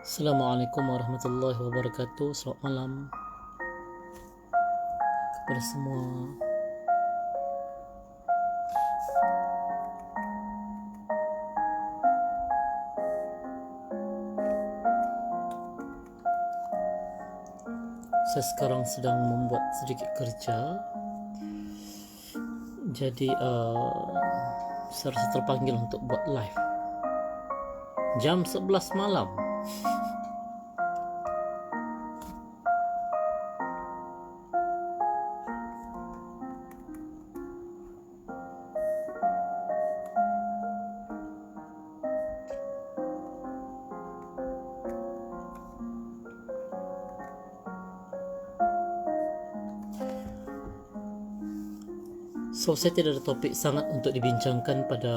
Assalamualaikum warahmatullahi wabarakatuh. Selamat malam kepada semua. Saya sekarang sedang membuat sedikit kerja. Jadi saya rasa terpanggil untuk buat live jam 11 malam. So, saya tidak ada topik sangat untuk dibincangkan pada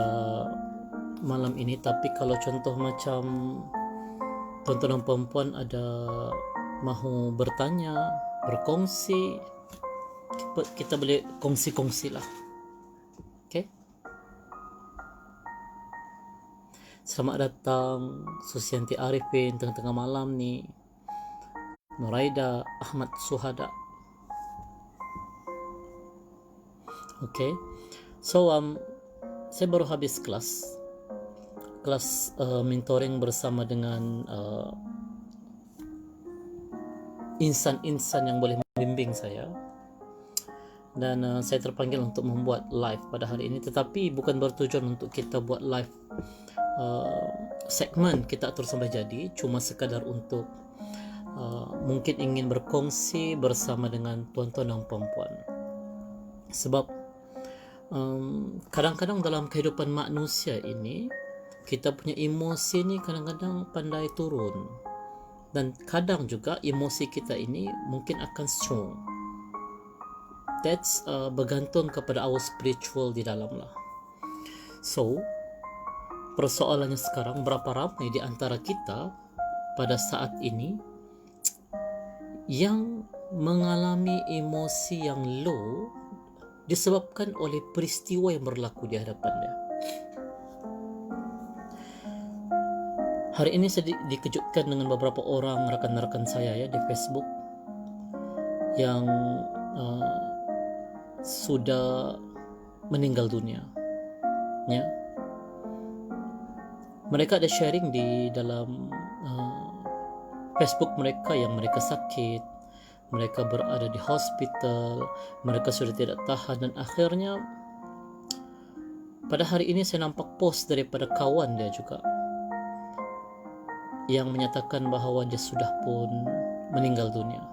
malam ini, tapi kalau contoh macam tuan-tuan dan puan-puan ada mahu bertanya, berkongsi, kita boleh kongsi-kongsi lah. Okay? Selamat datang Susianti Arifin tengah-tengah malam ni, Nuraida Ahmad Suhada. Okay, so saya baru habis kelas mentoring bersama dengan insan-insan yang boleh membimbing saya, dan saya terpanggil untuk membuat live pada hari ini. Tetapi bukan bertujuan untuk kita buat live segmen kita atur sampai jadi, cuma sekadar untuk mungkin ingin berkongsi bersama dengan tuan-tuan dan puan-puan. Sebab kadang-kadang dalam kehidupan manusia ini, kita punya emosi ni kadang-kadang pandai turun, dan kadang juga emosi kita ini mungkin akan strong. That's bergantung kepada our spiritual di dalam lah. So, persoalannya sekarang, berapa ramai di antara kita pada saat ini yang mengalami emosi yang low disebabkan oleh peristiwa yang berlaku di hadapannya. Hari ini saya dikejutkan dengan beberapa orang rakan-rakan saya ya di Facebook yang sudah meninggal dunia. Ya, mereka ada sharing di dalam Facebook mereka yang mereka sakit, mereka berada di hospital, mereka sudah tidak tahan, dan akhirnya pada hari ini saya nampak post daripada kawan dia juga yang menyatakan bahawa dia sudah pun meninggal dunia.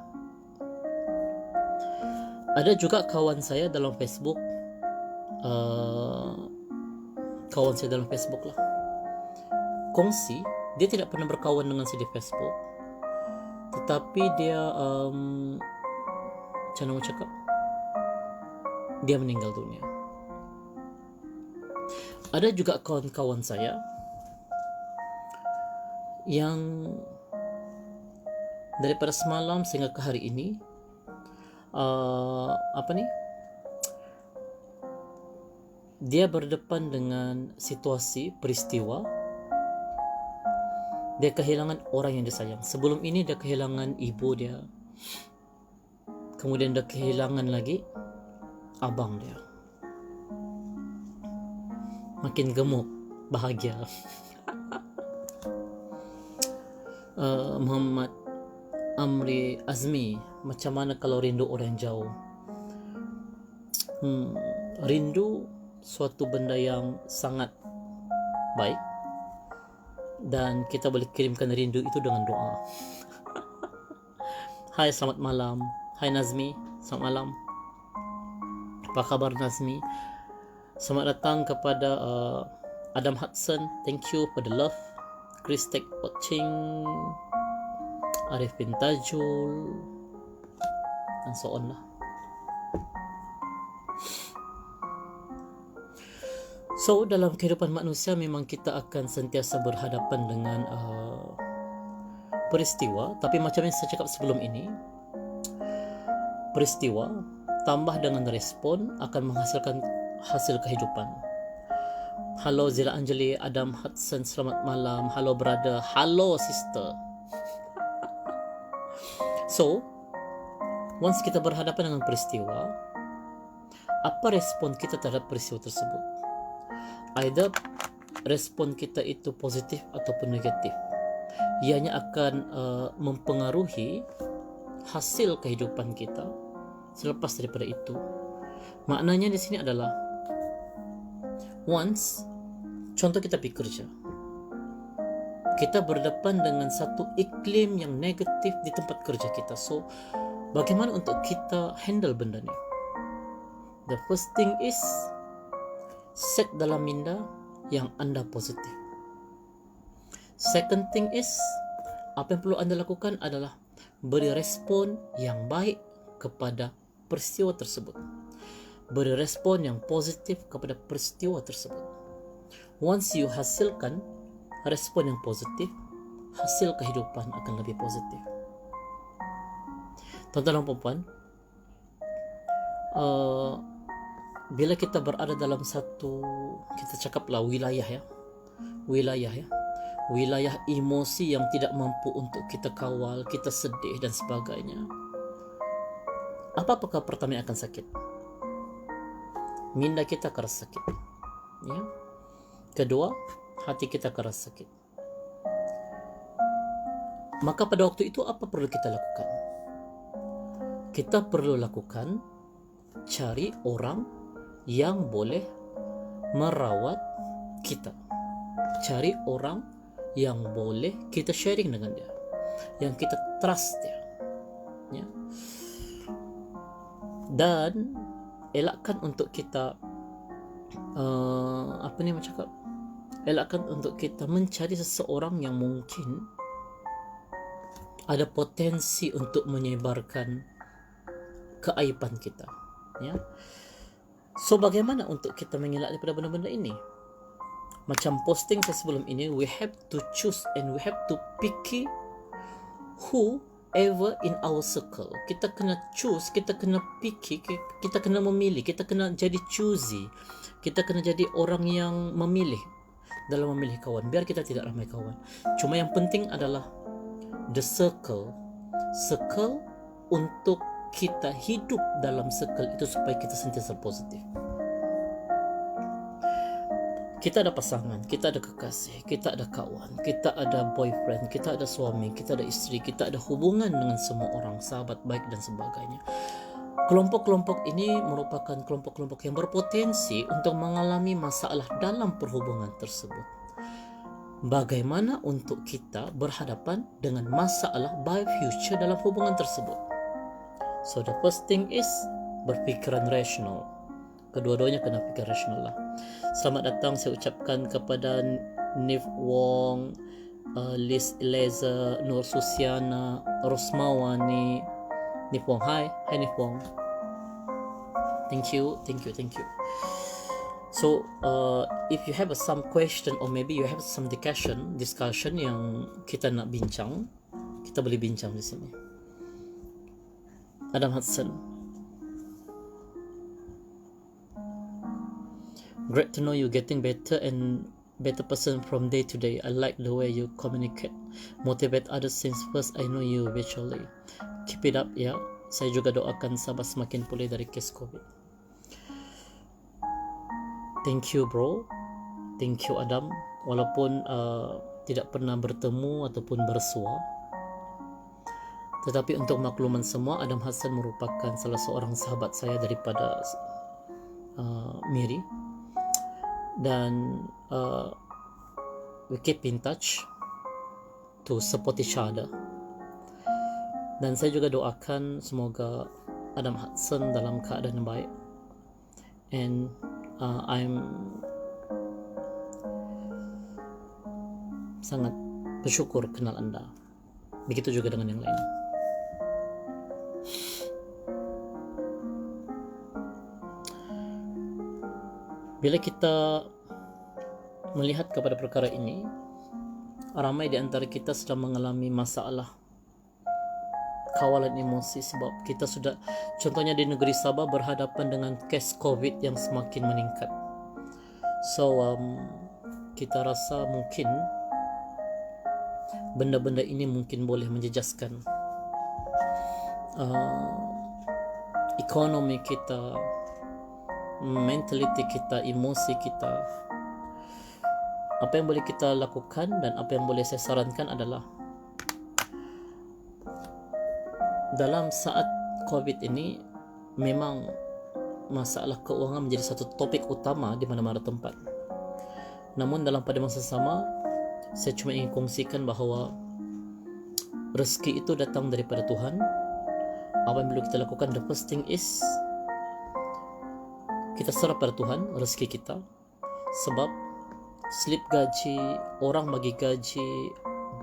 Ada juga kawan saya dalam Facebook, lah, kongsi, dia tidak pernah berkawan dengan saya di Facebook, tetapi dia macam mana cakap, dia meninggal dunia. Ada juga kawan-kawan saya yang daripada semalam sehingga ke hari ini dia berdepan dengan situasi peristiwa. Dia kehilangan orang yang dia sayang. Sebelum ini dia kehilangan ibu dia, kemudian dia kehilangan lagi abang dia. Makin gemuk, bahagia. Muhammad Amri Azmi, macam mana kalau rindu orang jauh? Rindu suatu benda yang sangat baik, dan kita boleh kirimkan rindu itu dengan doa. Hai, selamat malam. Hai Nazmi, selamat malam. Apa khabar Nazmi? Selamat datang kepada Adam Hudson, thank you for the love. Kristek watching, Arif bin Tajul, and so on lah. So, dalam kehidupan manusia memang kita akan sentiasa berhadapan dengan peristiwa. Tapi macam yang saya cakap sebelum ini, peristiwa tambah dengan respon akan menghasilkan hasil kehidupan. Halo Zila Anjali, Adam Hudson, selamat malam. Halo brother, halo sister. So, once kita berhadapan dengan peristiwa, apa respon kita terhadap peristiwa tersebut? Either respon kita itu positif ataupun negatif. Ianya akan mempengaruhi hasil kehidupan kita selepas daripada itu. Maknanya di sini adalah, once, contoh kita pergi kerja, kita berdepan dengan satu iklim yang negatif di tempat kerja kita. So, bagaimana untuk kita handle benda ni? The first thing is, set dalam minda yang anda positif. Second thing is, apa yang perlu anda lakukan adalah beri respon yang baik kepada peristiwa tersebut. Beri respon yang positif kepada peristiwa tersebut. Once you hasilkan respon yang positif, hasil kehidupan akan lebih positif. Tuan-tuan dan puan-puan, bila kita berada dalam satu, kita cakaplah wilayah ya, wilayah emosi yang tidak mampu untuk kita kawal, kita sedih dan sebagainya, apakah pertama yang akan sakit? Minda kita akan rasa sakit, ya. Kedua, hati kita akan rasa sakit. Maka pada waktu itu apa perlu kita lakukan? Kita perlu lakukan, cari orang yang boleh merawat kita. Cari orang yang boleh kita sharing dengan dia, yang kita trust dia, ya. Dan elakkan untuk kita elakkan untuk kita mencari seseorang yang mungkin ada potensi untuk menyebarkan keaiban kita, ya. So, bagaimana untuk kita mengelak daripada benda-benda ini? Macam posting saya sebelum ini, we have to choose and we have to picky whoever in our circle. Kita kena choose, kita kena picky, kita kena memilih, kita kena jadi choosy. Kita kena jadi orang yang memilih dalam memilih kawan, biar kita tidak ramai kawan. Cuma yang penting adalah the circle untuk kita hidup dalam circle itu supaya kita sentiasa positif. Kita ada pasangan, kita ada kekasih, kita ada kawan, kita ada boyfriend, kita ada suami, kita ada isteri, kita ada hubungan dengan semua orang, sahabat baik dan sebagainya. Kelompok-kelompok ini merupakan kelompok-kelompok yang berpotensi untuk mengalami masalah dalam perhubungan tersebut. Bagaimana untuk kita berhadapan dengan masalah by future dalam hubungan tersebut? So the first thing is berfikiran rasional. Kedua-duanya kena fikir rasional lah. Selamat datang saya ucapkan kepada Nif Wong, Liz Eleza, Nur Susiana, Rosmawani. Nif Wong, hi Nif Wong. Thank you. So if you have some question or maybe you have some discussion yang kita nak bincang, kita boleh bincang di sini. Adam Hudson, great to know you getting better and better person from day to day. I like the way you communicate, motivate others since first I know you virtually. Keep it up ya. Saya juga doakan sahabat semakin pulih dari kes COVID. Thank you bro, thank you Adam. Walaupun tidak pernah bertemu ataupun bersua, tetapi untuk makluman semua, Adam Hassan merupakan salah seorang sahabat saya daripada Miri. Dan we keep in touch to support each other. Dan saya juga doakan semoga Adam Hudson dalam keadaan yang baik. And I'm sangat bersyukur kenal anda. Begitu juga dengan yang lain. Bila kita melihat kepada perkara ini, ramai di antara kita sedang mengalami masalah kawalan emosi sebab kita sudah, contohnya di negeri Sabah, berhadapan dengan kes COVID yang semakin meningkat. So kita rasa mungkin benda-benda ini mungkin boleh menjejaskan uh, ekonomi kita, mentality kita, emosi kita. Apa yang boleh kita lakukan dan apa yang boleh saya sarankan adalah dalam saat COVID ini memang masalah keuangan menjadi satu topik utama di mana-mana tempat. Namun dalam pada masa sama, saya cuma ingin kongsikan bahawa rezeki itu datang daripada Tuhan. Apa yang perlu kita lakukan, the first thing is kita serah pada Tuhan rezeki kita. Sebab slip gaji, orang bagi gaji,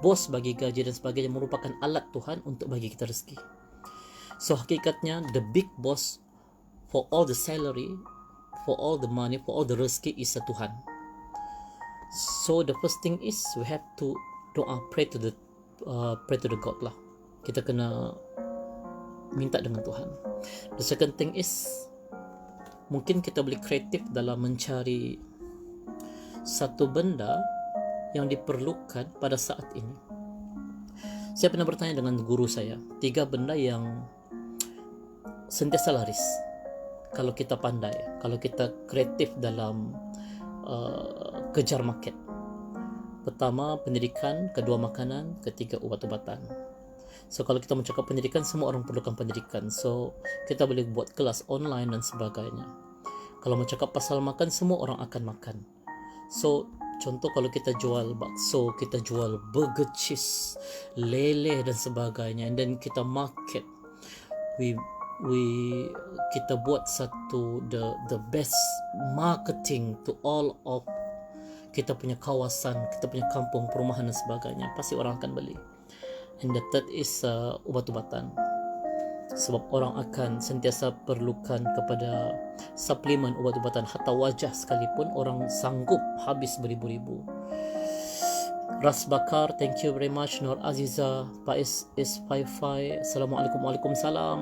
bos bagi gaji dan sebagainya merupakan alat Tuhan untuk bagi kita rezeki. So hakikatnya the big boss for all the salary, for all the money, for all the rezeki is Tuhan. So the first thing is we have to doa, pray to the God lah. Kita kena minta dengan Tuhan. The second thing is mungkin kita boleh kreatif dalam mencari satu benda yang diperlukan pada saat ini. Saya pernah bertanya dengan guru saya, 3 benda yang sentiasa laris kalau kita pandai, kalau kita kreatif dalam kejar market. Pertama pendidikan, kedua makanan, ketiga ubat-ubatan. So kalau kita mencakap pendidikan, semua orang perlukan pendidikan. So kita boleh buat kelas online dan sebagainya. Kalau mencakap pasal makan, semua orang akan makan. So contoh kalau kita jual bakso, kita jual burger, cheese, lele dan sebagainya, and then kita market, kita buat satu the best marketing to all of kita punya kawasan, kita punya kampung, perumahan dan sebagainya, pasti orang akan beli. And the third is ubat-ubatan. Sebab orang akan sentiasa perlukan kepada suplemen ubat-ubatan, hatta wajah sekalipun orang sanggup habis beribu-ribu. Ras Bakar, thank you very much. Nur Aziza, Pak S55, Assalamualaikum. Waalaikumsalam.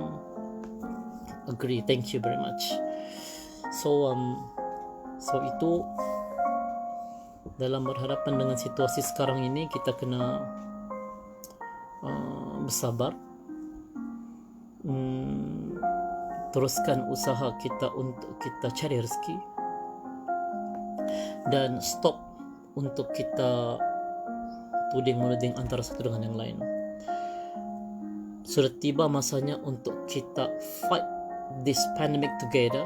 Agree, thank you very much. So itu dalam berhadapan dengan situasi sekarang ini, kita kena bersabar, teruskan usaha kita untuk kita cari rezeki, dan stop untuk kita tuding-menuding antara satu dengan yang lain. Sudah tiba masanya untuk kita fight this pandemic together.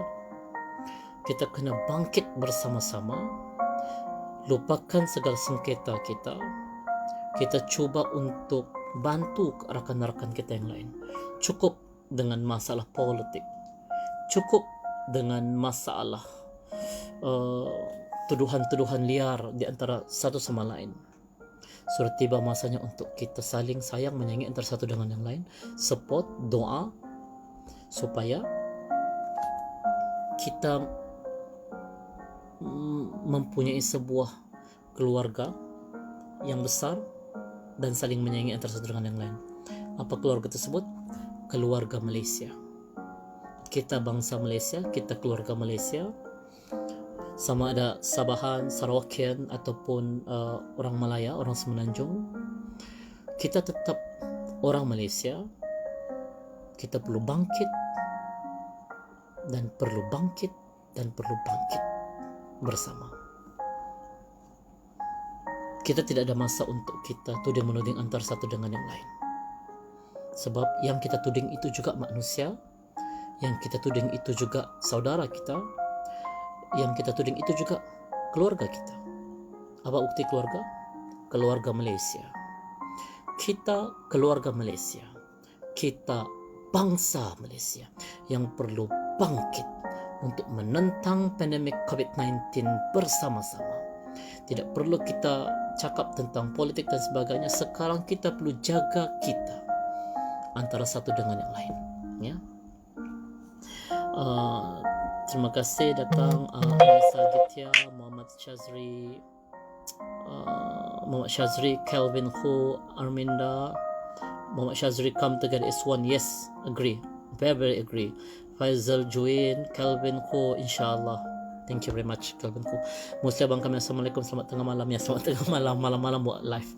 Kita kena bangkit bersama-sama, lupakan segala sengketa kita. Kita cuba untuk bantu rakan-rakan kita yang lain. Cukup dengan masalah politik, cukup dengan masalah tuduhan-tuduhan liar di antara satu sama lain. Sudah tiba masanya untuk kita saling sayang menyayangi antara satu dengan yang lain, support, doa, supaya kita mempunyai sebuah keluarga yang besar dan saling menyayangi antara satu dengan yang lain. Apa keluarga tersebut? Keluarga Malaysia. Kita bangsa Malaysia, kita keluarga Malaysia. Sama ada Sabahan, Sarawakian ataupun orang Malaya, orang Semenanjung, kita tetap orang Malaysia. Kita perlu bangkit dan perlu bangkit dan perlu bangkit bersama. Kita tidak ada masa untuk kita tuding-menuding antara satu dengan yang lain. Sebab yang kita tuding itu juga manusia, yang kita tuding itu juga saudara kita, yang kita tuding itu juga keluarga kita. Apa bukti keluarga? Keluarga Malaysia. Kita keluarga Malaysia. Kita bangsa Malaysia yang perlu bangkit untuk menentang pandemik COVID-19 bersama-sama. Tidak perlu kita cakap tentang politik dan sebagainya. Sekarang kita perlu jaga kita antara satu dengan yang lain, ya. Terima kasih datang Anissa Gitya, Muhammad Shazri, Calvin Hu, Arminda. Muhammad Shazri, come together as one. Yes, agree, very agree. Faizal join, Calvin Hu, insyaAllah. Thank you very much, Calvin Hu. Muslim abang kami, Assalamualaikum, selamat tengah malam. Ya, selamat tengah malam, malam-malam buat live.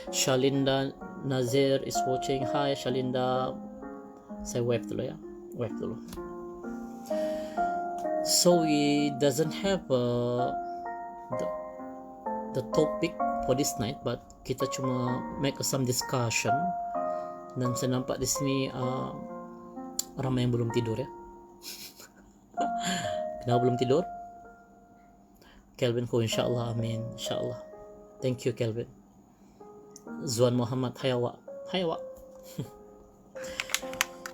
Shalinda Nazir is watching. Hi Shalinda. Saya wave dulu ya. Wave dulu. So we doesn't have the topic for this night, but kita cuma make some discussion. Dan saya nampak di sini ramai yang belum tidur ya. Kenapa belum tidur? Kelvin ko insyaallah, amin, insyaallah. Thank you Kelvin. Zuan Muhammad, hayawa.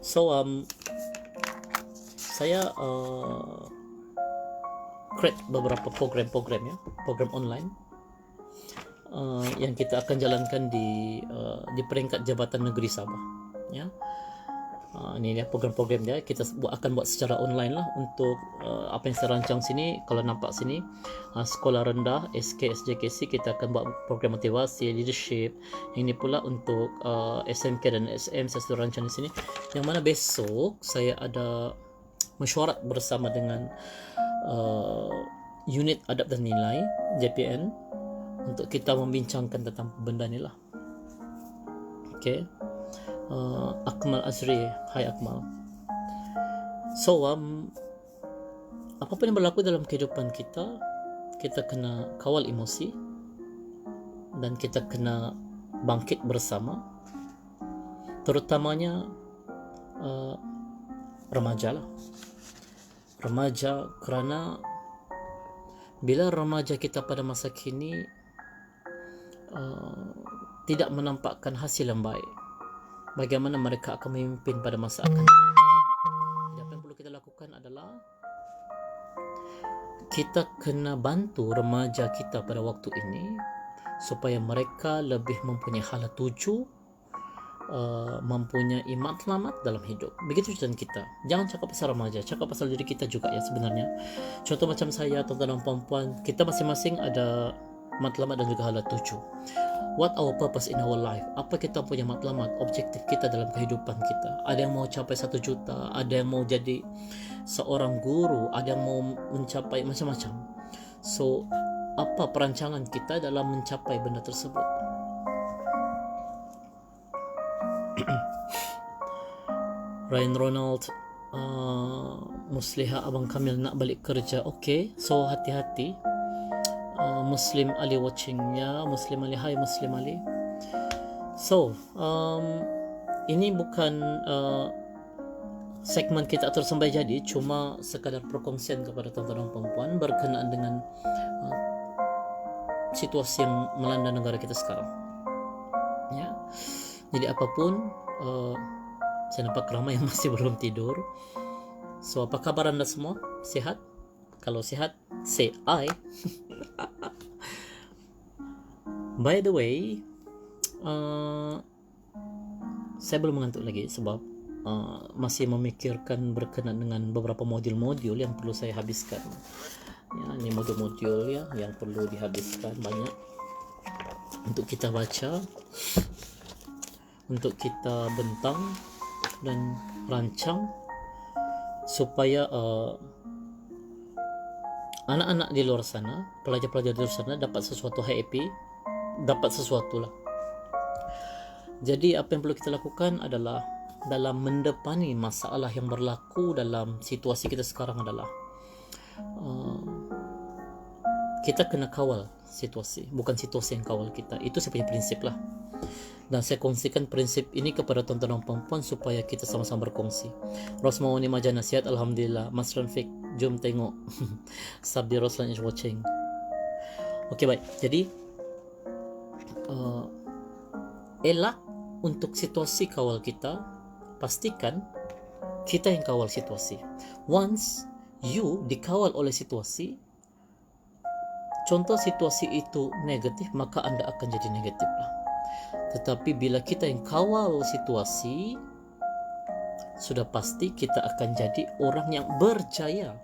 So saya create beberapa program ya, program online yang kita akan jalankan di peringkat Jabatan Negeri Sabah ya. Ini ya program-program dia, kita akan buat secara online lah untuk apa yang saya rancang sini. Kalau nampak sini sekolah rendah SK SJKC, kita akan buat program motivasi, leadership. Ini pula untuk SMK dan SM saya sudah rancang di sini, yang mana besok saya ada mesyuarat bersama dengan unit adab dan nilai JPN untuk kita membincangkan tentang benda ni lah. Okay. Akmal Azri, hai Akmal. So apapun yang berlaku dalam kehidupan kita, kita kena kawal emosi dan kita kena bangkit bersama, terutamanya remaja lah. Remaja, kerana bila remaja kita pada masa kini tidak menampakkan hasil yang baik, bagaimana mereka akan memimpin pada masa akan datang? Jadi apa yang perlu kita lakukan adalah kita kena bantu remaja kita pada waktu ini supaya mereka lebih mempunyai hala tuju, mempunyai matlamat dalam hidup. Begitu dengan kita. Jangan cakap pasal remaja, cakap pasal diri kita juga ya sebenarnya. Contoh macam saya, tuan-tuan dan puan-puan, kita masing-masing ada matlamat dan juga hala tuju. What our purpose in our life? Apa kita punya matlamat, objektif kita dalam kehidupan kita? Ada yang mau capai 1 juta, ada yang mau jadi seorang guru, ada yang mau mencapai macam-macam. So, apa perancangan kita dalam mencapai benda tersebut? Ryan Ronald, Musliha Abang Kamil nak balik kerja. Okay, so hati-hati. Muslim Ali watchingnya, Muslim Ali, hai Muslim Ali. So ini bukan segmen kita atur sampai jadi, cuma sekadar perkongsian kepada tuan-tuan dan puan-puan berkenaan dengan situasi yang melanda negara kita sekarang ya. Jadi apapun, saya nampak ramai yang masih belum tidur. So apa kabar anda semua? Sihat? Kalau sihat, say I. By the way, saya belum mengantuk lagi sebab masih memikirkan berkenaan dengan beberapa modul-modul yang perlu saya habiskan. Ya, ini modul-modul ya yang perlu dihabiskan banyak untuk kita baca, untuk kita bentang dan rancang supaya anak-anak di luar sana, pelajar-pelajar di luar sana dapat sesuatu happy, dapat sesuatu lah. Jadi apa yang perlu kita lakukan adalah dalam mendepani masalah yang berlaku dalam situasi kita sekarang adalah kita kena kawal situasi, bukan situasi yang kawal kita. Itu saya punya prinsip lah. Dan saya kongsikan prinsip ini kepada tuan-tuan dan puan-puan supaya kita sama-sama berkongsi. Rosmawani Maja nasihat, alhamdulillah. Mas Ranfik, jom tengok. Sabdi Roslan is watching. Okey, baik. Jadi elak untuk situasi kawal kita, pastikan kita yang kawal situasi. Once you dikawal oleh situasi, contoh situasi itu negatif, maka anda akan jadi negatif lah. Tetapi bila kita yang kawal situasi, sudah pasti kita akan jadi orang yang berjaya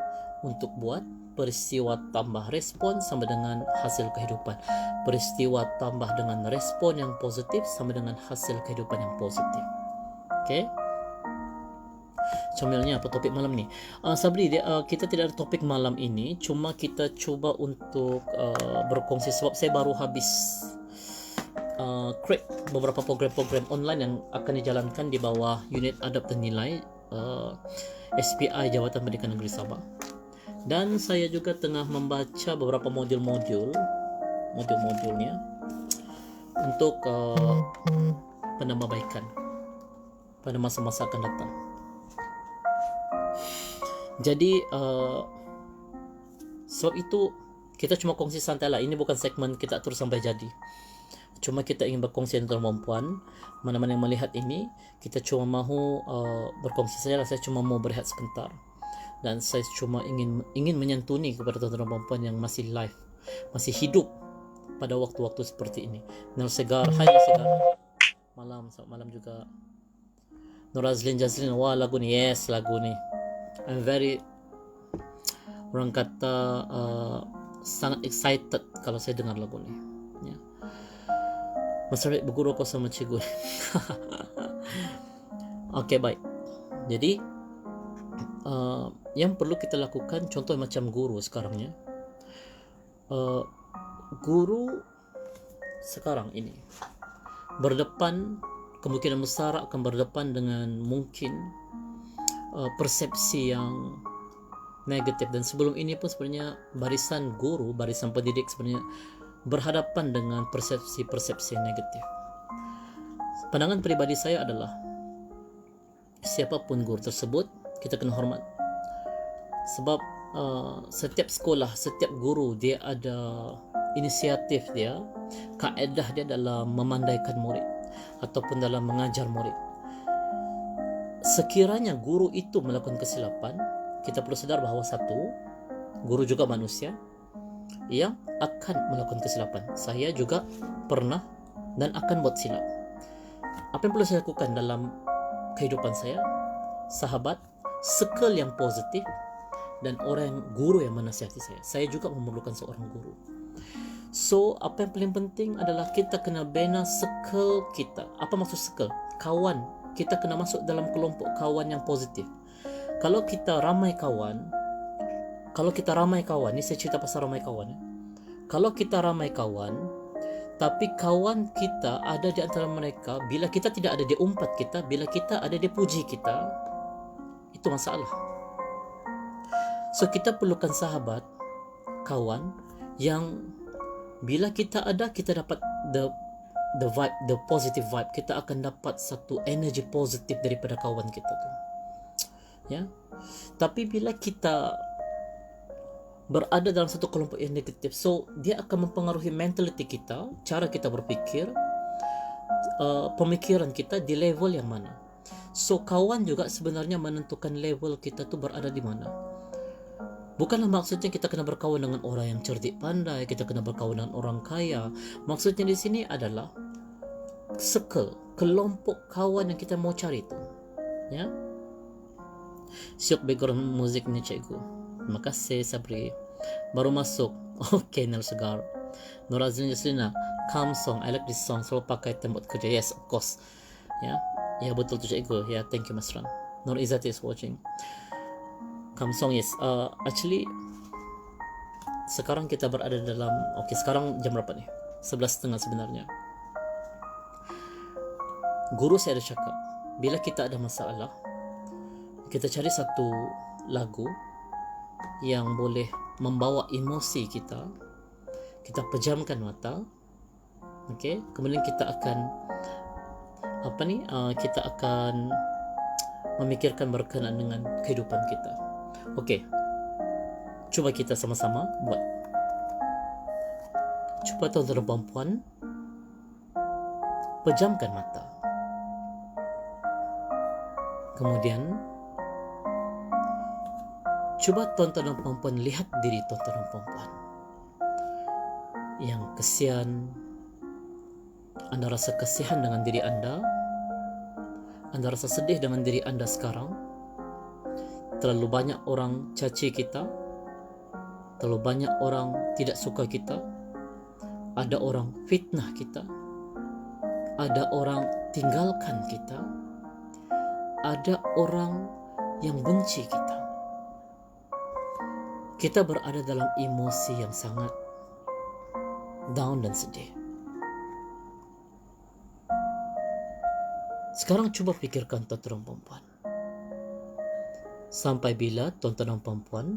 untuk buat peristiwa tambah respon sama dengan hasil kehidupan. Peristiwa tambah dengan respon yang positif sama dengan hasil kehidupan yang positif. Okay? Comilnya apa topik malam ni? Sabri, kita tidak ada topik malam ini, cuma kita cuba untuk berkongsi sebab saya baru habis create beberapa program-program online yang akan dijalankan di bawah unit adab dan nilai SPI Jabatan Pendidikan Negeri Sabah. Dan saya juga tengah membaca beberapa modulnya untuk penambahbaikan pada masa-masa akan datang. Jadi sebab itu kita cuma kongsi santai lah. Ini bukan segmen kita atur sampai jadi. Cuma kita ingin berkongsi tentang perempuan. Mana-mana yang melihat ini, kita cuma mahu berkongsi saja lah. Saya cuma mau berehat sebentar. Dan saya cuma ingin menyantuni kepada tuan-tuan perempuan yang masih live, masih hidup pada waktu-waktu seperti ini. Nur Segar, hai Nur Segar. Selamat malam juga. Nur Azlin Jazlin, wah lagu ni, yes lagu ni. I'm very, orang kata sangat excited kalau saya dengar lagu ni. Ya. Masa berguru kau sama cikgu. Okey, baik. Jadi yang perlu kita lakukan, contoh macam guru sekarang ya. Guru sekarang ini kemungkinan besar akan berdepan dengan mungkin persepsi yang negatif. Dan sebelum ini pun sebenarnya barisan pendidik sebenarnya berhadapan dengan persepsi negatif. Pandangan pribadi saya adalah siapapun guru tersebut kita kena hormat. Sebab setiap sekolah, setiap guru dia ada inisiatif dia, kaedah dia dalam memandaikan murid ataupun dalam mengajar murid. Sekiranya guru itu melakukan kesilapan, kita perlu sadar bahawa satu, guru juga manusia yang akan melakukan kesilapan. Saya juga pernah dan akan buat silap. Apa yang perlu saya lakukan dalam kehidupan saya? Sahabat, circle yang positif, dan guru yang menasihati saya. Saya juga memerlukan seorang guru. So, apa yang paling penting adalah kita kena bina circle kita. Apa maksud circle? Kawan. Kita kena masuk dalam kelompok kawan yang positif. Kalau kita ramai kawan, ni saya cerita pasal ramai kawan ya. Kalau kita ramai kawan, tapi kawan kita ada di antara mereka, bila kita tidak ada dia umpat kita, bila kita ada dia puji kita, itu masalah. So kita perlukan sahabat, kawan yang bila kita ada, kita dapat the vibe, the positive vibe. Kita akan dapat satu energi positif daripada kawan kita tu. Ya. Tapi bila kita berada dalam satu kelompok yang negatif, so dia akan mempengaruhi mentality kita, cara kita berfikir, pemikiran kita di level yang mana. So kawan juga sebenarnya menentukan level kita tu berada di mana. Bukanlah maksudnya kita kena berkawan dengan orang yang cerdik pandai, kita kena berkawan dengan orang kaya. Maksudnya di sini adalah circle, kelompok kawan yang kita mau cari tu. Ya. Siap background muzik ni cikgu. Terima kasih Sabri. Baru masuk. Okay, Nur Segar. Nur Azlin Jaslina, calm song. I like this song. Selalu pakai tempat kerja. Yes, of course. Ya, ya betul tu cikgu. Ya, thank you Mas Ran. Nur Izzati is watching. Calm song, yes. Actually, sekarang kita berada dalam. Okay, sekarang jam berapa nih? 11.30 sebenarnya. Guru saya ada cakap, bila kita ada masalah, kita cari satu lagu yang boleh membawa emosi kita. Kita pejamkan mata. Okey, kemudian kita akan kita akan memikirkan berkenaan dengan kehidupan kita. Okey. Cuba kita sama-sama buat. Cuba tuan-tuan dan puan-puan pejamkan mata. Kemudian cuba tuan-tuan dan puan-puan lihat diri tuan-tuan dan puan-puan yang kesian. Anda rasa kasihan dengan diri anda. Anda rasa sedih dengan diri anda sekarang. Terlalu banyak orang caci kita. Terlalu banyak orang tidak suka kita. Ada orang fitnah kita. Ada orang tinggalkan kita. Ada orang yang benci kita. Kita berada dalam emosi yang sangat down dan sedih. Sekarang cuba pikirkan tuan-tuan dan puan-puan, sampai bila tuan-tuan dan puan-puan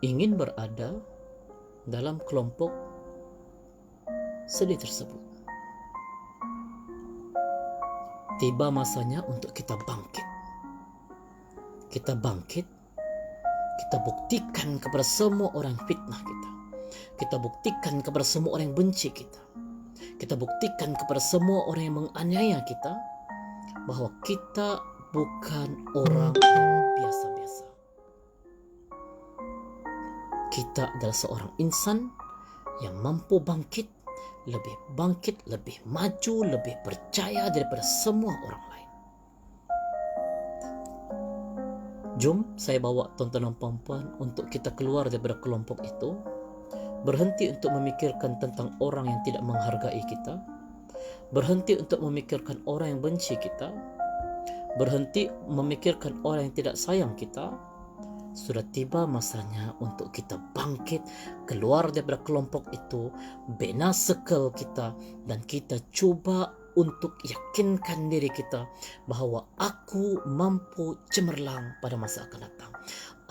ingin berada dalam kelompok sedih tersebut? Tiba masanya untuk kita bangkit. Kita bangkit, kita buktikan kepada semua orang fitnah kita. Kita buktikan kepada semua orang yang benci kita. Kita buktikan kepada semua orang yang menganiaya kita bahwa kita bukan orang yang biasa-biasa. Kita adalah seorang insan yang mampu bangkit, lebih maju, lebih percaya daripada semua orang lain. Jom saya bawa tuan-tuan dan puan-puan untuk kita keluar daripada kelompok itu, berhenti untuk memikirkan tentang orang yang tidak menghargai kita, berhenti untuk memikirkan orang yang benci kita, berhenti memikirkan orang yang tidak sayang kita. Sudah tiba masanya untuk kita bangkit, keluar daripada kelompok itu, bina circle kita, dan kita cuba untuk yakinkan diri kita bahawa aku mampu cemerlang pada masa akan datang.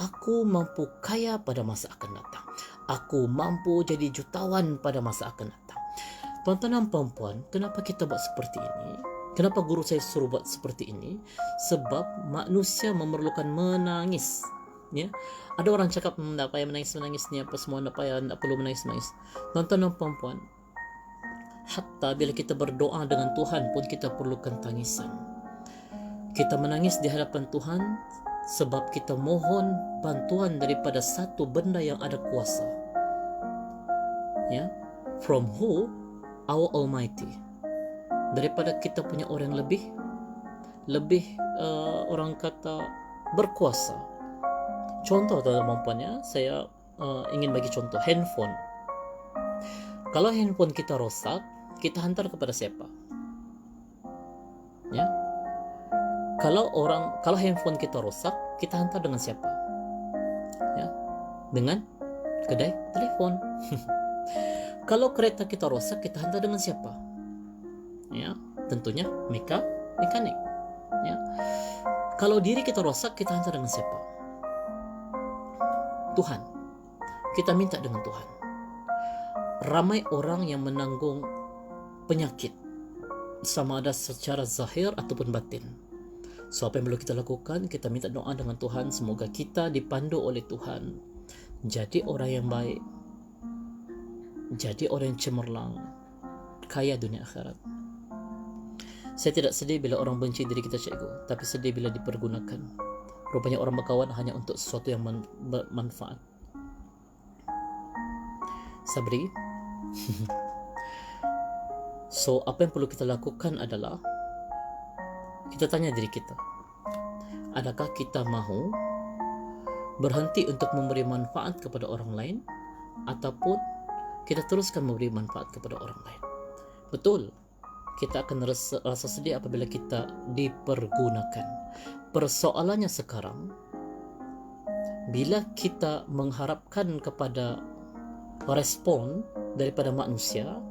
Aku mampu kaya pada masa akan datang. Aku mampu jadi jutawan pada masa akan datang. Tuan-tuan dan puan-puan, kenapa kita buat seperti ini? Kenapa guru saya suruh buat seperti ini? Sebab manusia memerlukan menangis. Ya, ada orang cakap tak payah menangis ni apa semua, tak perlu menangis. Tuan-tuan dan puan-puan, hatta bila kita berdoa dengan Tuhan pun kita perlukan tangisan. Kita menangis di hadapan Tuhan sebab kita mohon bantuan daripada satu benda yang ada kuasa. Ya, from who? Our Almighty. Daripada kita punya orang lebih orang kata berkuasa. Contoh tuan-tuan puan, ya, saya ingin bagi contoh handphone. Kalau handphone kita rosak, kita hantar kepada siapa? Ya. Kalau handphone kita rosak, kita hantar dengan siapa? Ya. Dengan kedai telepon. Kalau kereta kita rosak, kita hantar dengan siapa? Ya, tentunya mekanik. Ya. Kalau diri kita rosak, kita hantar dengan siapa? Tuhan. Kita minta dengan Tuhan. Ramai orang yang menanggung penyakit, sama ada secara zahir ataupun batin. So apa yang perlu kita lakukan? Kita minta doa dengan Tuhan, semoga kita dipandu oleh Tuhan, jadi orang yang baik, jadi orang yang cemerlang, kaya dunia akhirat. Saya tidak sedih bila orang benci diri kita, cikgu, tapi sedih bila dipergunakan. Rupanya orang berkawan hanya untuk sesuatu yang bermanfaat. Sabri. So, apa yang perlu kita lakukan adalah kita tanya diri kita, adakah kita mahu berhenti untuk memberi manfaat kepada orang lain, ataupun kita teruskan memberi manfaat kepada orang lain? Betul, kita akan rasa sedih apabila kita dipergunakan. Persoalannya sekarang, bila kita mengharapkan kepada respon daripada manusia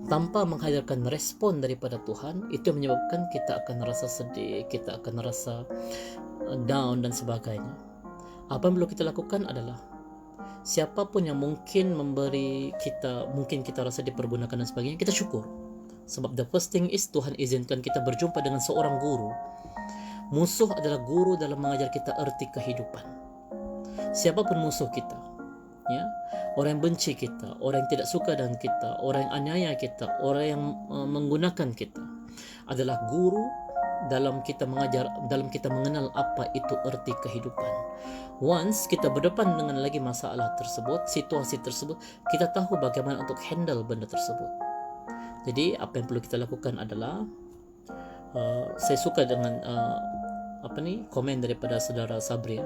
tanpa menghadirkan respon daripada Tuhan, itu menyebabkan kita akan rasa sedih, kita akan rasa down dan sebagainya. Apa yang perlu kita lakukan adalah, siapapun yang mungkin memberi kita, mungkin kita rasa dipergunakan dan sebagainya, kita syukur. Sebab the first thing is, Tuhan izinkan kita berjumpa dengan seorang guru. Musuh adalah guru dalam mengajar kita erti kehidupan. Siapapun musuh kita, ya, orang yang benci kita, orang yang tidak suka dengan kita, orang yang aniaya kita, orang yang menggunakan kita, adalah guru dalam kita mengajar, dalam kita mengenal apa itu erti kehidupan. Once kita berdepan dengan lagi masalah tersebut, situasi tersebut, kita tahu bagaimana untuk handle benda tersebut. Jadi apa yang perlu kita lakukan adalah, saya suka dengan komen daripada saudara Sabri.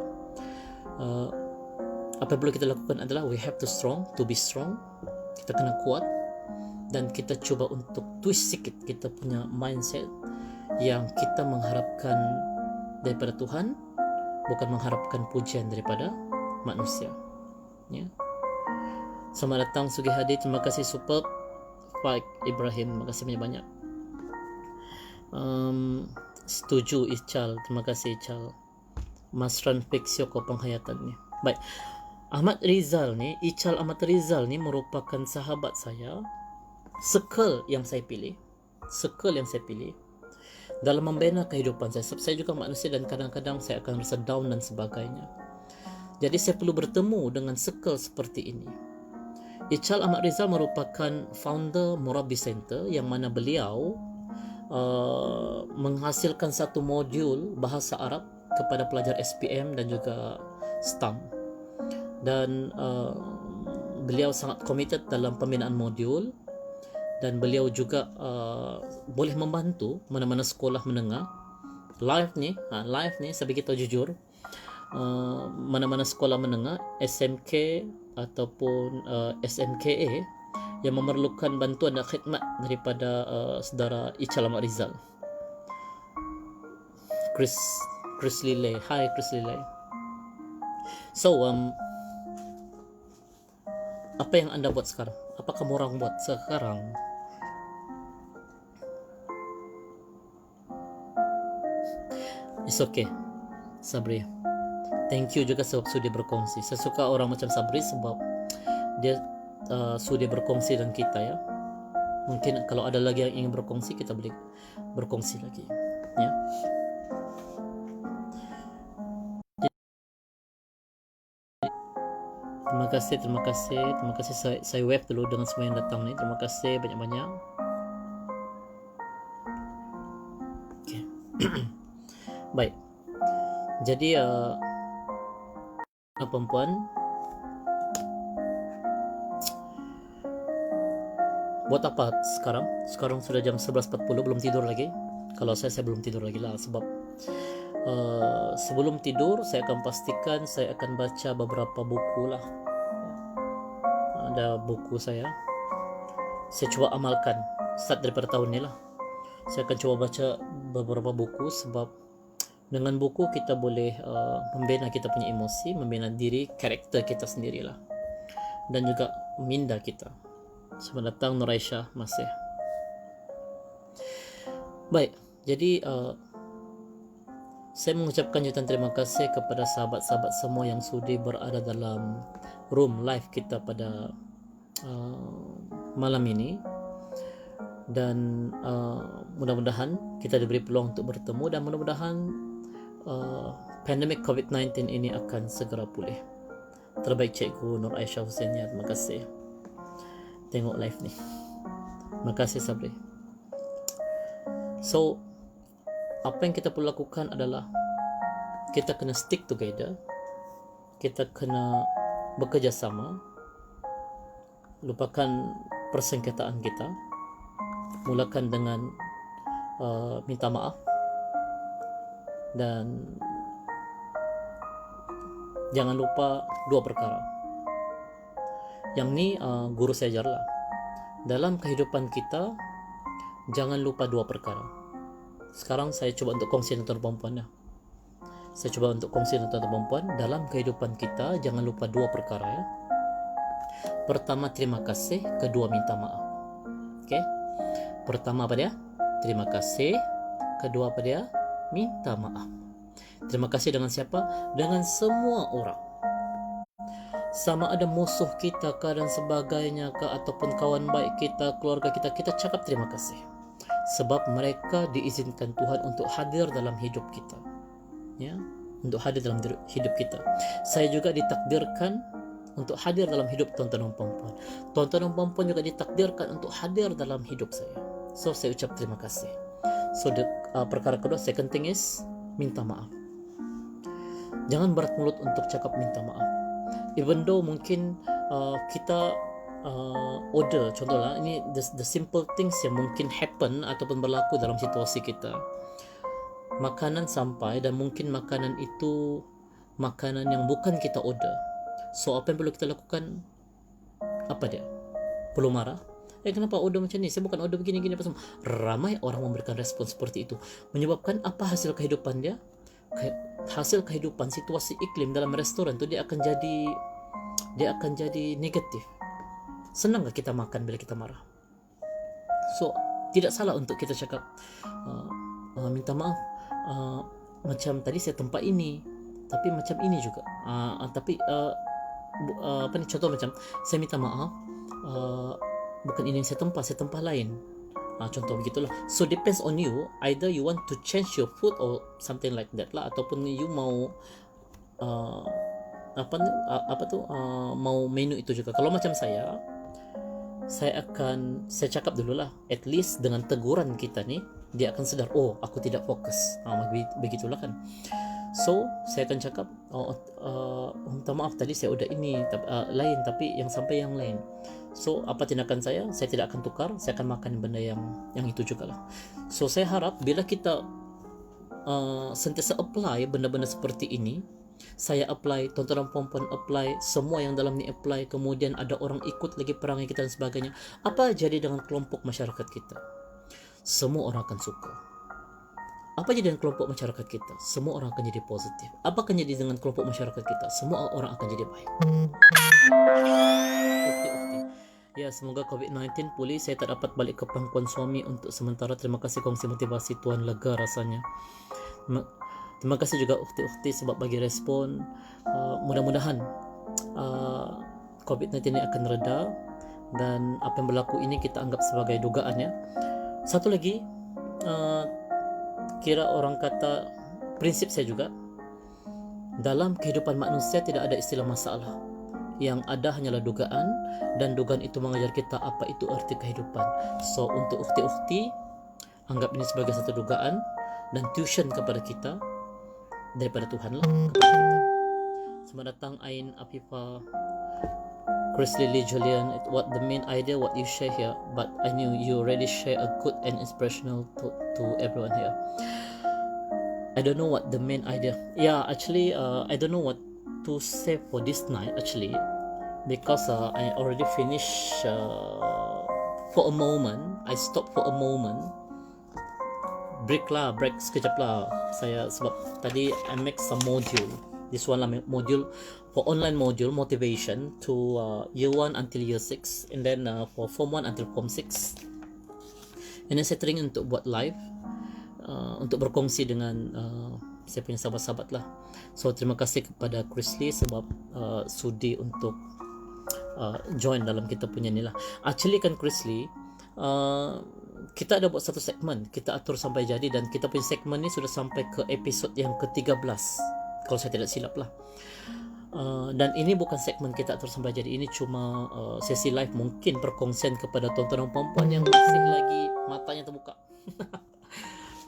Apa yang perlu kita lakukan adalah, we have to be strong. Kita kena kuat, dan kita cuba untuk twist sikit kita punya mindset yang kita mengharapkan daripada Tuhan, bukan mengharapkan pujian daripada manusia. Ya. Selamat datang Sugi Hadi, terima kasih superb. Faik Ibrahim, terima kasih banyak. Setuju Ical, terima kasih Ical. Mas Ran Fixio ko penghayatannya. Baik, Ahmad Rizal ni, Ical Ahmad Rizal ni merupakan sahabat saya, circle yang saya pilih dalam membina kehidupan saya. Sebab saya juga manusia dan kadang-kadang saya akan rasa down dan sebagainya. Jadi saya perlu bertemu dengan circle seperti ini. Ical Ahmad Rizal merupakan founder Murabi Center, yang mana beliau menghasilkan satu modul bahasa Arab kepada pelajar SPM dan juga STAM, dan beliau sangat committed dalam pembinaan modul, dan beliau juga boleh membantu mana-mana sekolah menengah live ni saya beritahu jujur, mana-mana sekolah menengah SMK ataupun SMKA yang memerlukan bantuan dan khidmat daripada saudara Ical Ahmad Rizal. Chris Lile, hi Chris Lile. So apa yang anda buat sekarang? Apa kamu orang buat sekarang? It's okay, Sabri. Thank you juga sebab sudi berkongsi. Saya suka orang macam Sabri sebab dia sudi berkongsi dengan kita ya. Mungkin kalau ada lagi yang ingin berkongsi, kita boleh berkongsi lagi ya. Terima kasih. Saya wave dulu dengan semua yang datang ni. Terima kasih banyak-banyak. Okay. Baik. Jadi perempuan, buat apa sekarang? Sekarang sudah jam 11.40, belum tidur lagi. Kalau saya belum tidur lagi lah, sebab sebelum tidur saya akan pastikan saya akan baca beberapa buku lah. Ada buku saya coba amalkan start daripada tahun ni lah. Saya akan coba baca beberapa buku, sebab dengan buku kita boleh membina kita punya emosi, membina diri, karakter kita sendirilah, dan juga minda kita. Selamat datang Nur Aisyah masih. Baik, jadi saya mengucapkan jutaan terima kasih kepada sahabat-sahabat semua yang sudi berada dalam room live kita pada malam ini, dan mudah-mudahan kita diberi peluang untuk bertemu, dan mudah-mudahan pandemik COVID-19 ini akan segera pulih. Terbaik Cikgu Nur Aisyah Husainnya, terima kasih tengok live ni. Terima kasih Sabri. So, apa yang kita perlu lakukan adalah kita kena stick together, kita kena bekerja sama, lupakan persengketaan kita, mulakan dengan minta maaf, dan jangan lupa dua perkara. Yang ni guru saya ajarlah. Dalam kehidupan kita, jangan lupa dua perkara. Sekarang saya coba untuk kongsi dengan tuan-tuan perempuan dah. Saya coba untuk kongsi dengan tuan-tuan perempuan. Dalam kehidupan kita, jangan lupa dua perkara ya. Pertama, terima kasih. Kedua, minta maaf. Okay? Pertama apa dia? Terima kasih. Kedua apa dia? Minta maaf. Terima kasih dengan siapa? Dengan semua orang. Sama ada musuh kita kah dan sebagainya kah, ataupun kawan baik kita, keluarga kita, kita cakap terima kasih. Sebab mereka diizinkan Tuhan untuk hadir dalam hidup kita. Ya, untuk hadir dalam hidup kita. Saya juga ditakdirkan untuk hadir dalam hidup tuan-tuan dan perempuan. Tuan-tuan dan perempuan juga ditakdirkan untuk hadir dalam hidup saya. So, saya ucap terima kasih. So, perkara kedua, second thing is minta maaf. Jangan berat mulut untuk cakap minta maaf. Even though mungkin kita order, contohlah ini the simple things yang mungkin happen ataupun berlaku dalam situasi kita. Makanan sampai dan mungkin makanan itu makanan yang bukan kita order. So apa yang perlu kita lakukan? Apa dia? Perlu marah? Kenapa order macam ni? Saya bukan order begini-gini apa semua. Ramai orang memberikan respon seperti itu. Menyebabkan apa hasil kehidupan dia? Hasil kehidupan, situasi iklim dalam restoran tu dia akan jadi negatif. Senang tak kita makan bila kita marah? So tidak salah untuk kita cakap minta maaf, macam tadi saya tempat ini, tapi macam ini juga, tapi apa ni, contoh macam saya minta maaf, bukan ini yang saya tempah lain. Contoh begitulah. So depends on you, either you want to change your food or something like that lah, ataupun you mau mau menu itu juga. Kalau macam saya cakap dulu lah, at least dengan teguran kita ni dia akan sedar, oh aku tidak fokus, begitulah kan. So saya akan cakap, minta maaf tadi saya udah ini lain, tapi yang sampai yang lain. So apa tindakan saya tidak akan tukar, saya akan makan benda yang itu juga lah. So saya harap bila kita sentiasa apply benda-benda seperti ini, saya apply, tuan-tuan dan puan-puan apply, semua yang dalam ni apply, kemudian ada orang ikut lagi perangai kita dan sebagainya, apa jadi dengan kelompok masyarakat kita? Semua orang akan suka. Apa jadi dengan kelompok masyarakat kita? Semua orang akan jadi positif. Apa akan jadi dengan kelompok masyarakat kita? Semua orang akan jadi baik. Ukti. Ya, semoga COVID-19 pulih. Saya tak dapat balik ke pangkuan suami untuk sementara. Terima kasih kongsi motivasi Tuan, lega rasanya. Terima kasih juga ukti-ukti sebab bagi respon. Mudah-mudahan COVID-19 ini akan reda dan apa yang berlaku ini kita anggap sebagai dugaannya. Satu lagi, kira orang kata prinsip saya juga, dalam kehidupan manusia tidak ada istilah masalah. Yang ada hanyalah dugaan, dan dugaan itu mengajar kita apa itu arti kehidupan. So untuk ukti-ukti, anggap ini sebagai satu dugaan dan tuition kepada kita daripada Tuhan lah kepada kita. Selamat datang Ain, Afifa, Chris, Lily, Julian. What the main idea what you share here, but I knew you already share a good and inspirational to everyone here. I don't know what the main idea. Yeah, actually I don't know what to say for this night actually, because I already finished for a moment. I stopped for a moment, break sekejap lah saya, sebab tadi I make some module. This one lah module for online module motivation to year 1 until year 6, and then for form 1 until form 6. And then saya teringin untuk buat live, untuk berkongsi dengan saya punya sahabat-sahabat lah. So terima kasih kepada Chris Lee sebab sudi untuk join dalam kita punya ni lah. Actually kan Chris Lee, kita ada buat satu segmen, kita atur sampai jadi, dan kita punya segmen ni sudah sampai ke episod yang ke-13 kalau saya tidak silap lah. Dan ini bukan segmen kita atur sampai jadi, ini cuma sesi live, mungkin perkongsian kepada tuan-tuan dan puan-puan yang masih lagi matanya terbuka.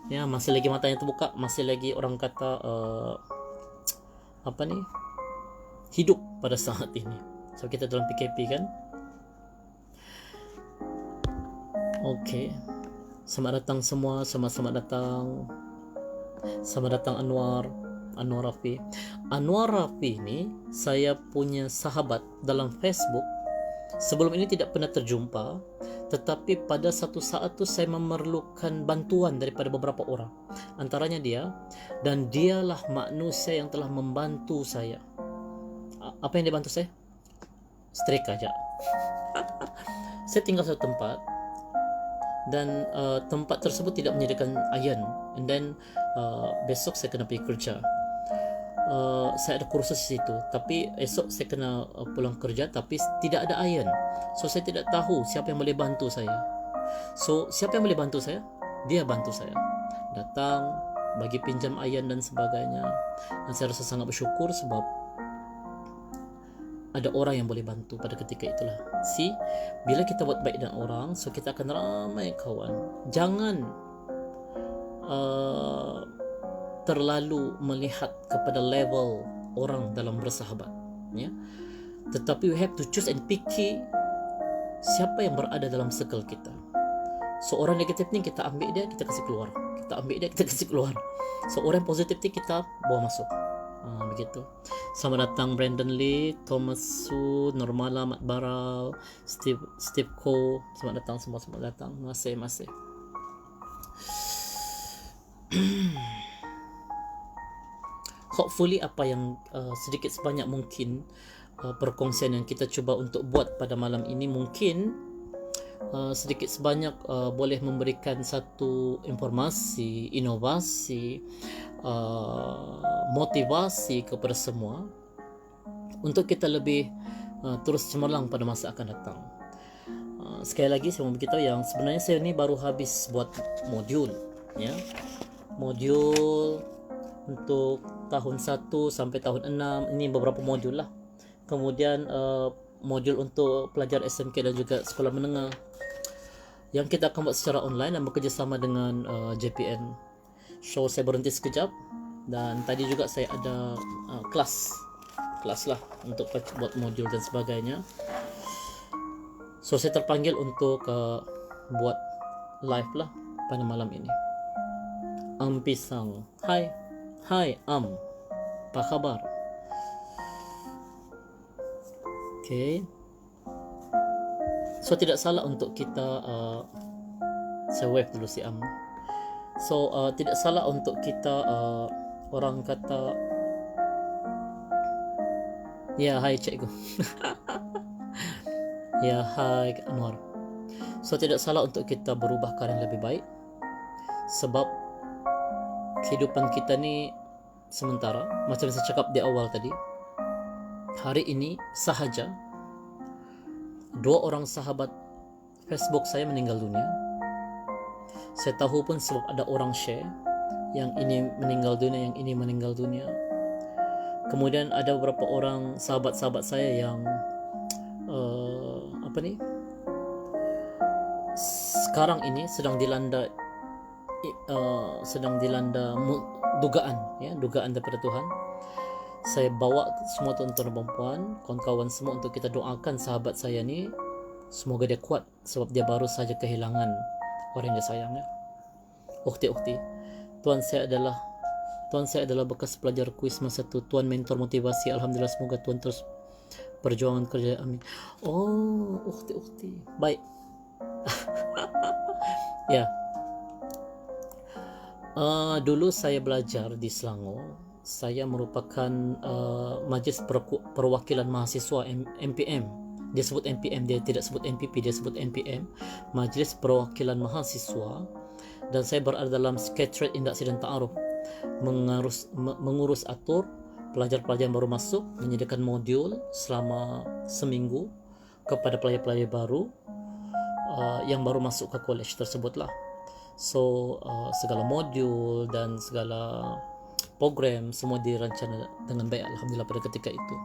Ya, masih lagi matanya terbuka, masih lagi orang kata hidup pada saat ini. So kita dalam PKP kan. Okay, selamat datang semua, selamat datang Anwar Rafi. Anwar Rafi ni saya punya sahabat dalam Facebook. Sebelum ini tidak pernah terjumpa, tetapi pada satu saat tu saya memerlukan bantuan daripada beberapa orang, antaranya dia, dan dialah manusia yang telah membantu saya. Apa yang dia bantu saya? Setrika aja. Saya tinggal satu tempat, dan tempat tersebut tidak menyediakan iron, and then besok saya kena pergi kerja. Saya ada kursus di situ, tapi esok saya kena pulang kerja, tapi tidak ada iron. So saya tidak tahu siapa yang boleh bantu saya. So siapa yang boleh bantu saya? Dia bantu saya, datang bagi pinjam iron dan sebagainya. Dan saya rasa sangat bersyukur sebab ada orang yang boleh bantu pada ketika itulah. See, bila kita buat baik dengan orang, so kita akan ramai kawan. Jangan terlalu melihat kepada level orang dalam bersahabat, ya. Tetapi we have to choose and picky siapa yang berada dalam circle kita. So orang negatif ni kita ambil dia, kita kasih keluar. Kita ambil dia, kita kasih keluar. So orang positif ni kita bawa masuk. Begitu. Selamat datang Brandon Lee, Thomas Su, Normala, Mat Barau, Steve Ko. Selamat datang semua, selamat datang. Masih. Hopefully apa yang sedikit sebanyak mungkin perkongsian yang kita cuba untuk buat pada malam ini mungkin sedikit sebanyak boleh memberikan satu informasi, inovasi, motivasi kepada semua untuk kita lebih terus cemerlang pada masa akan datang. Sekali lagi saya mau beritahu yang sebenarnya saya ni baru habis buat modul, ya, modul untuk tahun 1 sampai tahun 6, ini beberapa modul lah. Kemudian modul untuk pelajar SMK dan juga sekolah menengah yang kita akan buat secara online dan bekerjasama dengan JPN. So saya berhenti sekejap dan tadi juga saya ada kelas lah untuk buat modul dan sebagainya. So saya terpanggil untuk buat live lah pada malam ini. Pisang, hai apa kabar? Okay. So tidak salah untuk kita saya wave dulu si So tidak salah untuk kita orang kata ya hai cikgu. Ya hai Anwar. So tidak salah untuk kita berubah ke arah yang lebih baik, sebab kehidupan kita ni sementara. Macam saya cakap di awal tadi, hari ini sahaja 2 orang sahabat Facebook saya meninggal dunia. Saya tahu pun sebab ada orang share, yang ini meninggal dunia, yang ini meninggal dunia. Kemudian ada beberapa orang sahabat-sahabat saya yang sekarang ini sedang dilanda dugaan daripada Tuhan. Saya bawa semua tuan-tuan dan puan-puan, kawan-kawan semua, untuk kita doakan sahabat saya ni, semoga dia kuat, sebab dia baru saja kehilangan orang yang dia sayangnya. Ukti, tuan saya adalah bekas pelajar kuis masa tu, tuan mentor motivasi. Alhamdulillah, semoga tuan terus perjuangan kerja, amin. Oh, ukti, baik. Ya. Dulu saya belajar di Selangor. Saya merupakan Majlis Perwakilan Mahasiswa MPM. Dia sebut MPM, dia tidak sebut MPP, dia sebut MPM, Majlis Perwakilan Mahasiswa. Dan saya berada dalam Sekretariat Induksi dan Ta'aruf, mengurus atur pelajar-pelajar yang baru masuk, menyediakan modul selama seminggu kepada pelajar-pelajar baru yang baru masuk ke college tersebutlah. So segala modul dan segala program semua dirancang dengan baik, alhamdulillah, pada ketika itu.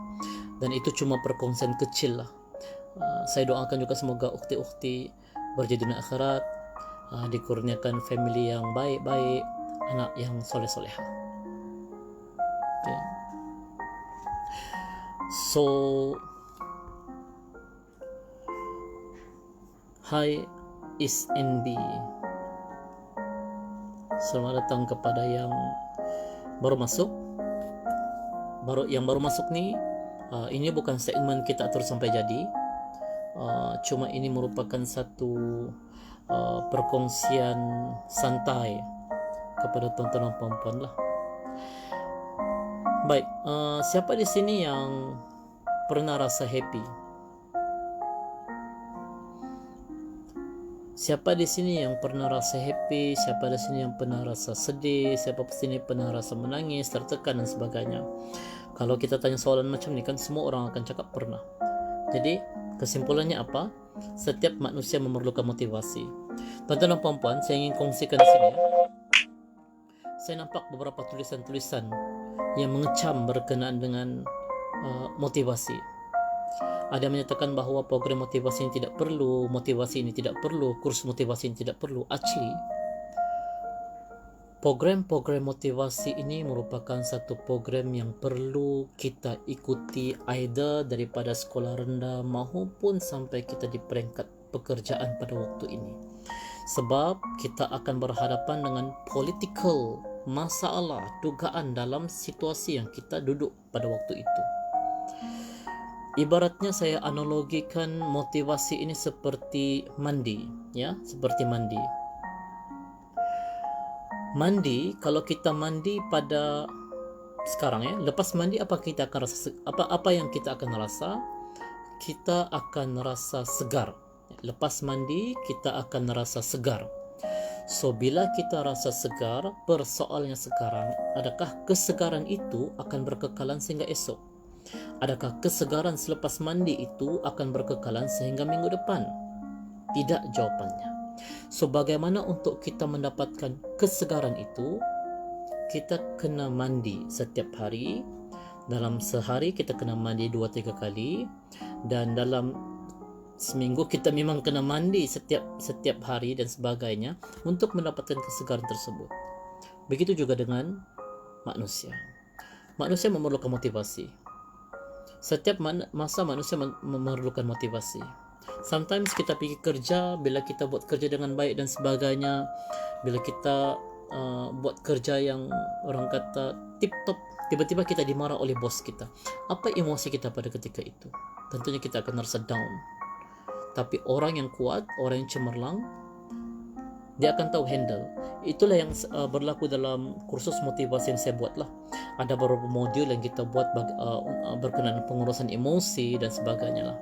Dan itu cuma perkongsian kecil lah. Saya doakan juga semoga ukti-ukti berjaya dunia akhirat, dikurniakan family yang baik-baik, anak yang soleh-soleha. Okay. So hi is NB. Selamat datang kepada yang baru masuk. Yang baru masuk ni, ini bukan segmen kita atur sampai jadi. Cuma ini merupakan satu perkongsian santai kepada tuan-tuan dan puan-puan lah. Baik, siapa di sini yang pernah rasa happy? Siapa di sini yang pernah rasa happy? Siapa di sini yang pernah rasa sedih? Siapa di sini pernah rasa menangis, tertekan dan sebagainya? Kalau kita tanya soalan macam ni kan, semua orang akan cakap pernah. Jadi kesimpulannya apa? Setiap manusia memerlukan motivasi. Tuan-tuan dan puan-puan, saya ingin kongsikan di sini. Saya nampak beberapa tulisan-tulisan yang mengecam berkenaan dengan motivasi. Ada yang menyatakan bahawa program motivasi ini tidak perlu, motivasi ini tidak perlu, kurs motivasi ini tidak perlu. Actually, program-program motivasi ini merupakan satu program yang perlu kita ikuti, either daripada sekolah rendah maupun sampai kita di peringkat pekerjaan pada waktu ini. Sebab kita akan berhadapan dengan political masalah, dugaan dalam situasi yang kita duduk pada waktu itu. Ibaratnya saya analogikan motivasi ini seperti mandi, ya, seperti mandi. Mandi, kalau kita mandi pada sekarang, ya, lepas mandi apa kita akan rasa, apa yang kita akan rasa? Kita akan rasa segar, Lepas mandi kita akan rasa segar. So bila kita rasa segar, persoalannya sekarang, adakah kesegaran itu akan berkekalan sehingga esok? Adakah kesegaran selepas mandi itu akan berkekalan sehingga minggu depan? Tidak jawapannya. So bagaimana untuk kita mendapatkan kesegaran itu? Kita kena mandi setiap hari. Dalam sehari kita kena mandi 2-3 kali, dan dalam seminggu kita memang kena mandi setiap hari dan sebagainya untuk mendapatkan kesegaran tersebut. Begitu juga dengan manusia. Manusia memerlukan motivasi. Setiap masa manusia memerlukan motivasi. Sometimes kita pergi kerja, bila kita buat kerja dengan baik dan sebagainya, bila kita buat kerja yang orang kata tip top, tiba-tiba kita dimarah oleh bos kita. Apa emosi kita pada ketika itu? Tentunya kita akan rasa down. Tapi orang yang kuat, orang yang cemerlang, dia akan tahu handle. Itulah yang berlaku dalam kursus motivasi yang saya buat lah. Ada beberapa modul yang kita buat berkenaan pengurusan emosi dan sebagainya lah.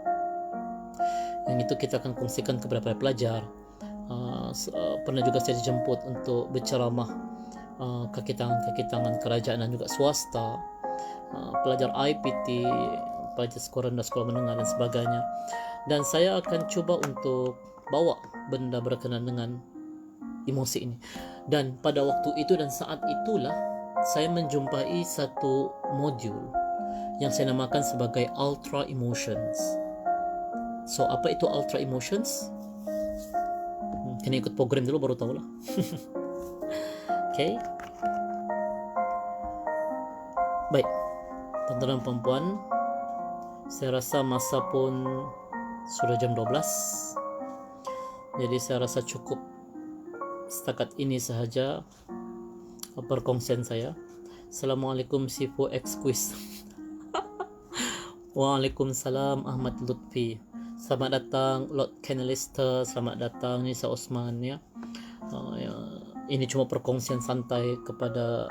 Yang itu kita akan kongsikan kepada para pelajar. Pernah juga saya dijemput untuk berceramah kaki tangan kerajaan dan juga swasta, pelajar IPT, pelajar sekolah rendah, sekolah menengah dan sebagainya. Dan saya akan cuba untuk bawa benda berkenaan dengan emosi ini. Dan pada waktu itu dan saat itulah saya menjumpai satu modul yang saya namakan sebagai Ultra Emotions. So apa itu Ultra Emotions? Kena ikut program dulu baru tahulah. Okay. Baik, tuan-tuan dan puan-puan, saya rasa masa pun sudah jam 12. Jadi saya rasa cukup setakat ini sahaja perkongsian saya. Assalamualaikum Sifu X Quiz. Waalaikumsalam Ahmad Lutfi. Selamat datang Lord Kenelister, selamat datang Nisa Osman ya. Ini cuma perkongsian santai kepada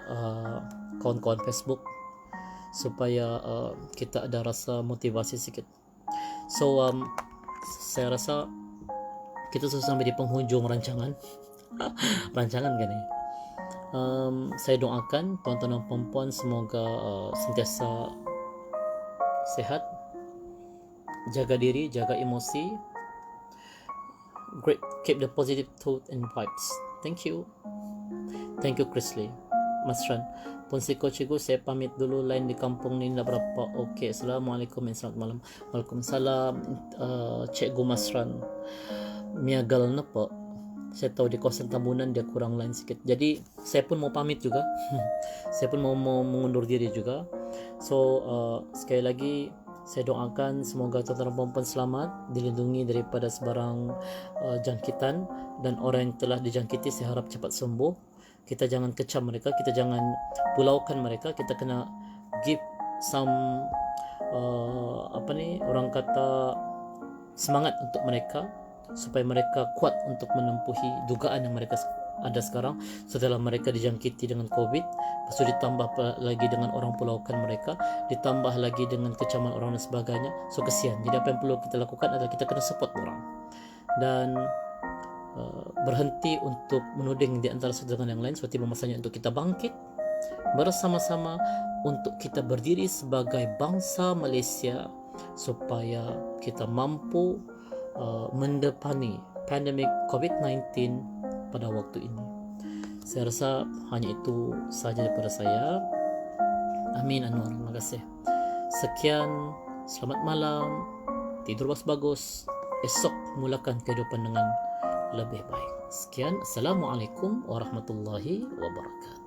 kawan-kawan Facebook supaya kita ada rasa motivasi sikit. So saya rasa kita sudah sampai di penghujung rancangan. Rancangan kan ni. Saya doakan tuan-tuan dan puan-puan semoga sentiasa sehat, jaga diri, jaga emosi. Great, keep the positive thought and vibes. Thank you Chrisley. Mas Ran, Ponsiko Cikgu, saya pamit dulu, lain di kampung ni dah berapa. Okey, Assalamualaikum dan selamat malam. Waalaikumsalam Cikgu Mas Ran. Miagal na po. Saya tahu di kawasan Tambunan dia kurang lain sikit. Jadi saya pun mau pamit juga. Saya pun mau mengundur diri juga. So sekali lagi saya doakan semoga tuan-tuan dan puan-puan selamat, dilindungi daripada sebarang jangkitan, dan orang yang telah dijangkiti saya harap cepat sembuh. Kita jangan kecam mereka, kita jangan pulaukan mereka, kita kena give some orang kata semangat untuk mereka supaya mereka kuat untuk menempuhi dugaan yang mereka ada sekarang setelah mereka dijangkiti dengan COVID. Lepas itu ditambah lagi dengan orang pulaukan mereka, ditambah lagi dengan kecaman orang dan sebagainya. So kesian. Jadi apa yang perlu kita lakukan adalah kita kena support orang dan berhenti untuk menuding di antara satu dengan yang lain. Seperti masanya untuk kita bangkit bersama-sama untuk kita berdiri sebagai bangsa Malaysia supaya kita mampu mendepani pandemik COVID-19 pada waktu ini. Saya rasa hanya itu sahaja daripada saya. Amin Anwar, terima kasih. Sekian, selamat malam, tidur bagus-bagus, esok mulakan kehidupan dengan lebih baik. Sekian, Assalamualaikum warahmatullahi wabarakatuh.